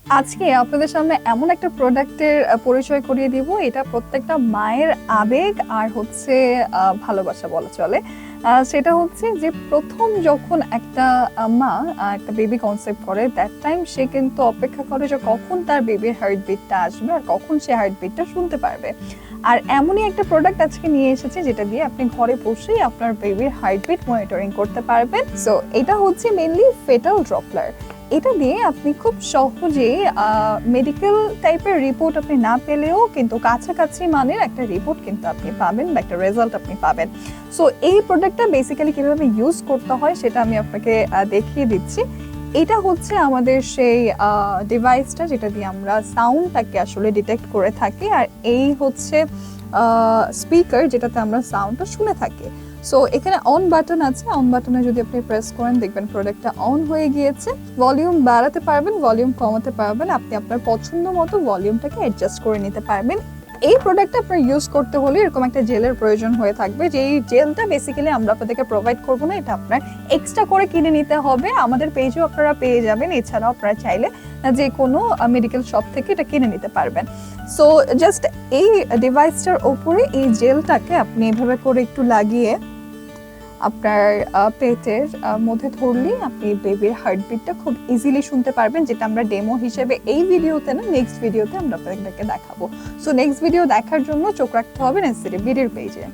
আজকে আপনাদের সামনে এমন একটা প্রোডাক্টের পরিচয় করিয়ে দিব, এটা প্রত্যেকটা মায়ের আবেগ আর হচ্ছে ভালোবাসা বলা চলে। সেটা হচ্ছে যে প্রথম যখন একটা মা একটা বেবি কনসেপ্ট করে, দ্যাট টাইম সে কিন্তু অপেক্ষা করে যে কখন তার বেবির হার্টবিটটা আসবে আর কখন সে হার্টবিটটা শুনতে পারবে। আর এমনই একটা প্রোডাক্ট আজকে নিয়ে এসেছে যেটা দিয়ে আপনি ঘরে বসেই আপনার বেবির হার্টবিট মনিটরিং করতে পারবেন। সো এটা হচ্ছে মেইনলি ফেটাল ড্রপলার। এটা দিয়ে আপনি খুব সহজেই মেডিকেল টাইপের রিপোর্ট আপনি না পেলেও কিন্তু কাছাকাছি মানের একটা রিপোর্ট কিন্তু আপনি পাবেন বা একটা রেজাল্ট আপনি পাবেন। সো এই প্রোডাক্টটা বেসিক্যালি কিভাবে ইউজ করতে হয় সেটা আমি আপনাকে দেখিয়ে দিচ্ছি। এটা হচ্ছে আমাদের সেই ডিভাইসটা যেটা দিয়ে আমরা সাউন্ডটাকে আসলে ডিটেক্ট করে থাকি, আর এই হচ্ছে স্পিকার যেটাতে আমরা সাউন্ডটা শুনে থাকি। সো এখানে অন বাটন আছে, অন বাটনে যদি আপনি প্রেস করেন দেখবেন প্রোডাক্টটা অন হয়ে গিয়েছে। ভলিউম বাড়াতে পারবেন, ভলিউম কমাতে পারবেন, আপনি আপনার পছন্দ মতো ভলিউমটাকে অ্যাডজাস্ট করে নিতে পারবেন। এই প্রোডাক্টটা আপনার ইউজ করতে হলে এরকম একটা জেলের প্রয়োজন হয়ে থাকবে, যে এই জেলটা বেসিক্যালি আমরা আপনাদেরকে প্রোভাইড করবো না, এটা আপনার এক্সট্রা করে কিনে নিতে হবে। আমাদের পেজেও আপনারা পেয়ে যাবেন, এছাড়াও আপনারা চাইলে যে কোনো মেডিকেল শপ থেকে এটা কিনে নিতে পারবেন। সো জাস্ট এই ডিভাইসটার ওপরে এই জেলটাকে আপনি এভাবে করে একটু লাগিয়ে আপনার পেটের মধ্যে ধরলেই আপনি বেবির হার্টবিটটা খুব ইজিলি শুনতে পারবেন, যেটা আমরা ডেমো হিসেবে এই ভিডিওতে না, নেক্সট ভিডিওতে আমরা আপনাদেরকে দেখাবো। সো নেক্সট ভিডিও দেখার জন্য চোখ রাখতে হবে নেসেসারি বিডির পেজে।